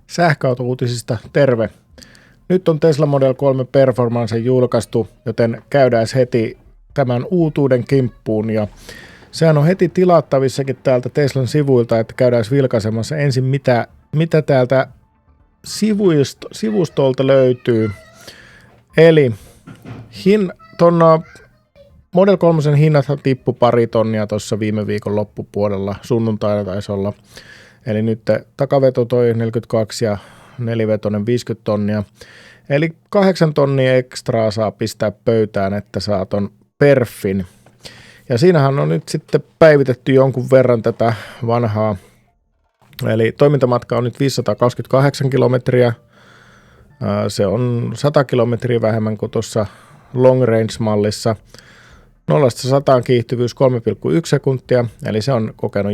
Sähköauto-uutisista terve. Nyt on Tesla Model 3 Performance julkaistu, joten käydään heti tämän uutuuden kimppuun. Ja sehän on heti tilattavissakin täältä Teslan sivuilta, että käydään vilkaisemassa ensin mitä täältä sivustolta löytyy. Eli Model 3 hinnat tippui pari tonnia tuossa viime viikon loppupuolella, sunnuntaina taisi olla. Eli nyt takaveto toi 42 ja nelivetoinen 50 tonnia. Eli 8 tonnia ekstraa saa pistää pöytään, että saa ton perfin. Ja siinähän on nyt sitten päivitetty jonkun verran tätä vanhaa. Eli toimintamatka on nyt 528 kilometriä. Se on 100 kilometriä vähemmän kuin tuossa long range-mallissa. 0-100 kiihtyvyys 3,1 sekuntia, eli se on kokenut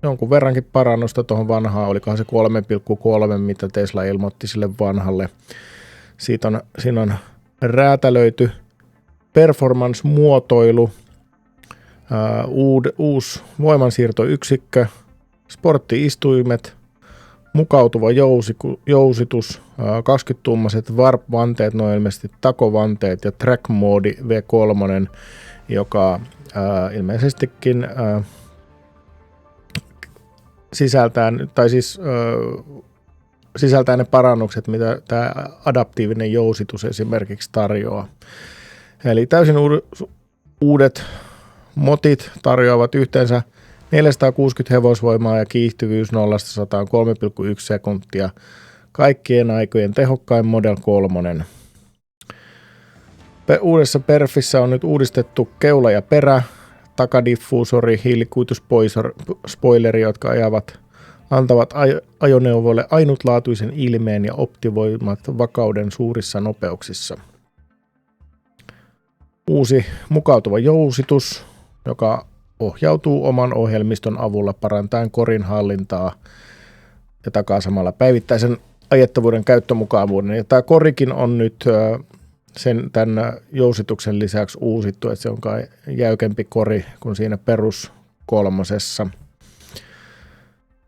jonkun verrankin parannusta tuohon vanhaan. Olikohan se 3,3, mitä Tesla ilmoitti sille vanhalle. Siinä on räätälöity performance-muotoilu, uusi voimansiirtoyksikkö, sportti-istuimet, mukautuva jousitus, 20-tuumaiset warp-vanteet, no ilmeisesti takovanteet ja track mode V3, joka ilmeisestikin sisältää ne parannukset, mitä tämä adaptiivinen jousitus esimerkiksi tarjoaa. Eli täysin uudet motit tarjoavat yhteensä 460 hevosvoimaa ja kiihtyvyys 0-100 3,1 sekuntia. Kaikkien aikojen tehokkain Model 3. Uudessa Perfissä on nyt uudistettu keula ja perä, takadiffuusori, hiilikuituspoileri, jotka antavat ajoneuvoille ainutlaatuisen ilmeen ja optimoimat vakauden suurissa nopeuksissa. Uusi mukautuva jousitus, joka ohjautuu oman ohjelmiston avulla parantaen korin hallintaa ja takaa samalla päivittäisen ajettavuuden käyttömukavuuden. Ja tämä korikin on nyt tämän jousituksen lisäksi uusittu, että se on kai jäykempi kori kuin siinä perus 3.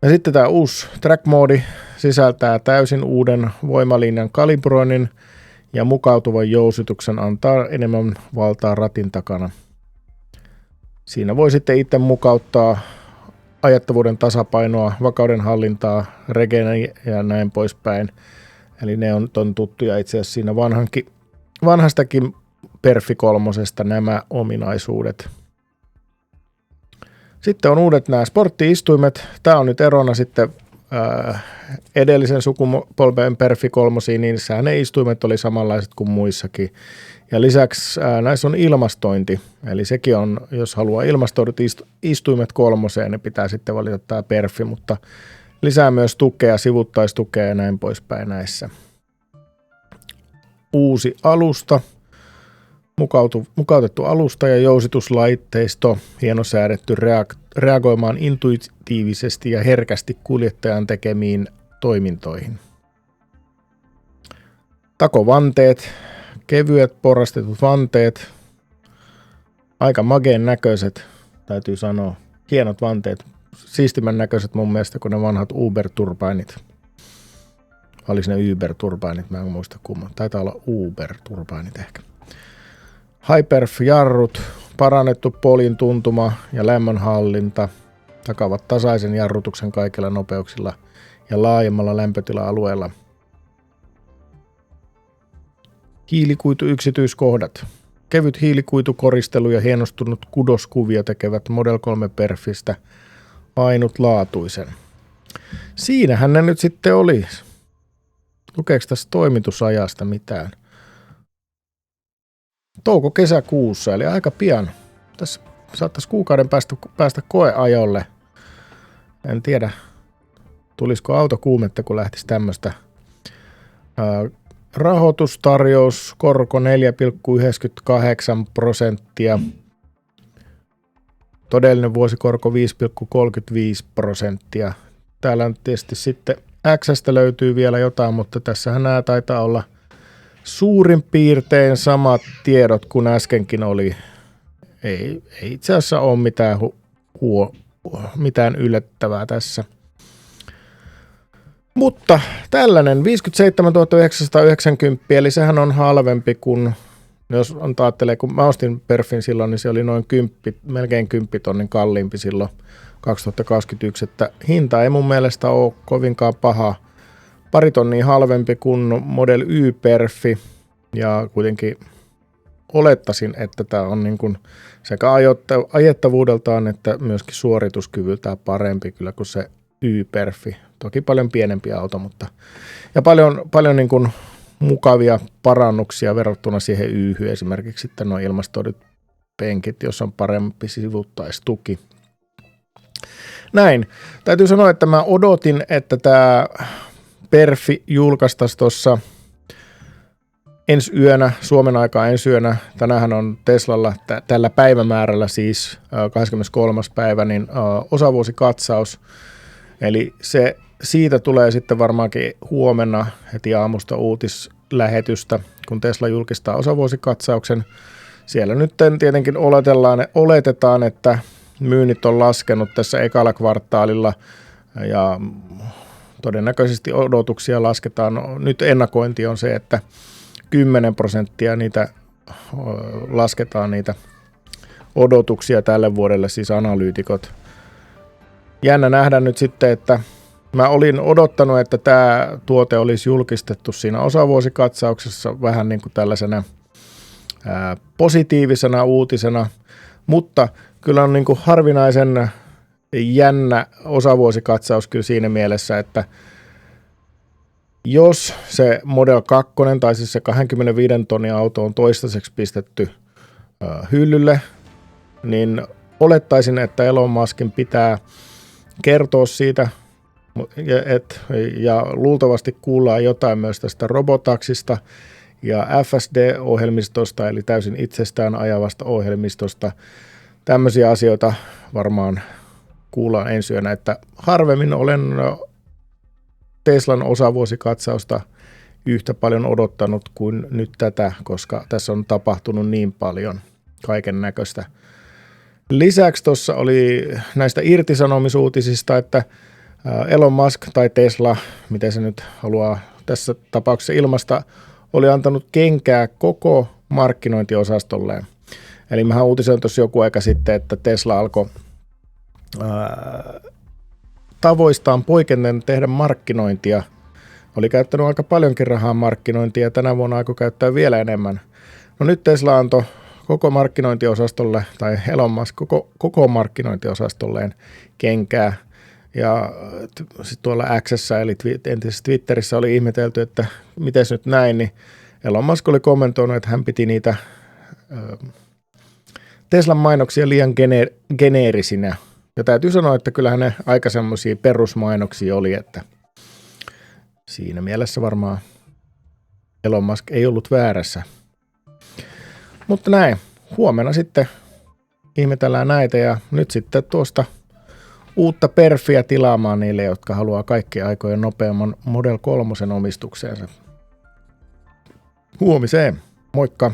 Ja sitten tämä uusi track mode sisältää täysin uuden voimalinjan kalibroinnin ja mukautuvan jousituksen antaa enemmän valtaa ratin takana. Siinä voi sitten itse mukauttaa ajettavuuden tasapainoa, vakauden hallintaa, regene ja näin poispäin. Eli ne on tuttuja itse asiassa siinä vanhastakin Perfi 3 nämä ominaisuudet. Sitten on uudet nämä sportti-istuimet. Tämä on nyt erona sitten edellisen sukupolven Perfi 3, niin niissähän ne istuimet oli samanlaiset kuin muissakin. Ja lisäksi näissä on ilmastointi, eli sekin on, jos haluaa ilmastoidut istuimet 3, niin pitää sitten valita tämä Perfi, mutta lisää myös tukea, sivuttaistukea ja näin poispäin näissä. Uusi alusta, mukautettu alusta ja jousituslaitteisto, hienosäädetty reagoimaan intuitiivisesti ja herkästi kuljettajan tekemiin toimintoihin. Takovanteet, kevyet porrastetut vanteet, aika mageen näköiset, täytyy sanoa. Hienot vanteet, siistimän näköiset mun mielestä kuin ne vanhat Uber-turbainit. Olisi ne Uber-turbainit, mä en muista kumman. Taitaa olla Uber-turbainit ehkä. Hyperf-jarrut, parannettu polin tuntuma ja lämmönhallinta takaavat tasaisen jarrutuksen kaikilla nopeuksilla ja laajemmalla lämpötila-alueella. Hiilikuituyksityiskohdat. Kevyt hiilikuitukoristelu ja hienostunut kudoskuvio tekevät Model 3 Perfistä ainutlaatuisen. Siinähän ne nyt sitten oli. Lukeeko tässä toimitusajasta mitään? Touko-kesäkuussa, eli aika pian. Tässä saattaisi kuukauden päästä koeajolle. En tiedä, tulisiko autokuumetta, kun lähtisi tämmöistä. Rahoitustarjous, korko 4,98%. Todellinen vuosikorko 5,35%. Täällä on tietysti sitten X:stä löytyy vielä jotain, mutta tässähän nämä taitaa olla suurin piirtein samat tiedot kuin äskenkin oli. Ei itse asiassa ole mitään yllättävää tässä. Mutta tällainen 57 990, eli sehän on halvempi kuin, jos ajattelee, kun mä ostin perfin silloin, niin se oli noin 10, melkein 10 tonnin kalliimpi silloin 2021, että hinta ei mun mielestä ole kovinkaan paha. Pari tonnia halvempi kuin Model Y-perfi, ja kuitenkin olettaisin, että tämä on niin kuin sekä ajettavuudeltaan että myöskin suorituskyvyltään parempi kyllä kuin se Y-perfi. Toki paljon pienempi auto, mutta ja paljon niin kuin mukavia parannuksia verrattuna siihen Y-hy. Esimerkiksi sitten nuo ilmastoidut penkit, jos on parempi sivuttaistuki. Näin. Täytyy sanoa, että mä odotin, että tämä perfi julkaistaisi tuossa ensi yönä, Suomen aikaa ensi yönä. Tänähän on Teslalla tällä päivämäärällä siis 23. päivä, niin osavuosikatsaus. Eli siitä tulee sitten varmaankin huomenna heti aamusta uutislähetystä, kun Tesla julkistaa osavuosikatsauksen. Siellä nyt tietenkin oletetaan, että myynnit on laskenut tässä ekalla kvartaalilla ja todennäköisesti odotuksia lasketaan. No, nyt ennakointi on se, että 10% niitä lasketaan niitä odotuksia tälle vuodelle, siis analyytikot. Jännä nähdä nyt sitten, että mä olin odottanut, että tämä tuote olisi julkistettu siinä osavuosikatsauksessa vähän niin kuin tällaisena positiivisena uutisena, mutta kyllä on niin kuin harvinaisen jännä osavuosikatsaus kyllä siinä mielessä, että jos se Model 2 tai siis se 25 tonnin auto on toistaiseksi pistetty hyllylle, niin olettaisin, että Elon Muskin pitää kertoa siitä ja luultavasti kuullaan jotain myös tästä robotaksista ja FSD-ohjelmistosta, eli täysin itsestään ajavasta ohjelmistosta. Tämmöisiä asioita varmaan kuullaan ensi yönä, että harvemmin olen Teslan osavuosikatsausta yhtä paljon odottanut kuin nyt tätä, koska tässä on tapahtunut niin paljon kaiken näköistä. Lisäksi tuossa oli näistä irtisanomisuutisista, että Elon Musk tai Tesla, miten se nyt haluaa tässä tapauksessa ilmaista, oli antanut kenkää koko markkinointiosastolleen. Eli mähän uutisoin tuossa joku aika sitten, että Tesla alkoi tavoistaan poiketen tehdä markkinointia. Oli käyttänyt aika paljonkin rahaa markkinointia ja tänä vuonna aikoi käyttää vielä enemmän. No nyt Tesla antoi koko markkinointiosastolle, tai Elon Musk koko markkinointiosastolleen kenkää. Ja sitten tuolla X:ssä, eli entisessä Twitterissä oli ihmetelty, että miten nyt näin, niin Elon Musk oli kommentoinut, että hän piti niitä Teslan mainoksia liian geneerisinä. Ja täytyy sanoa, että kyllähän ne aika semmoisia perusmainoksia oli, että siinä mielessä varmaan Elon Musk ei ollut väärässä. Mutta näin, huomenna sitten ihmetellään näitä ja nyt sitten tuosta uutta perfiä tilaamaan niille, jotka haluaa kaikkien aikojen nopeamman Model 3 omistukseensa. Huomiseen, moikka!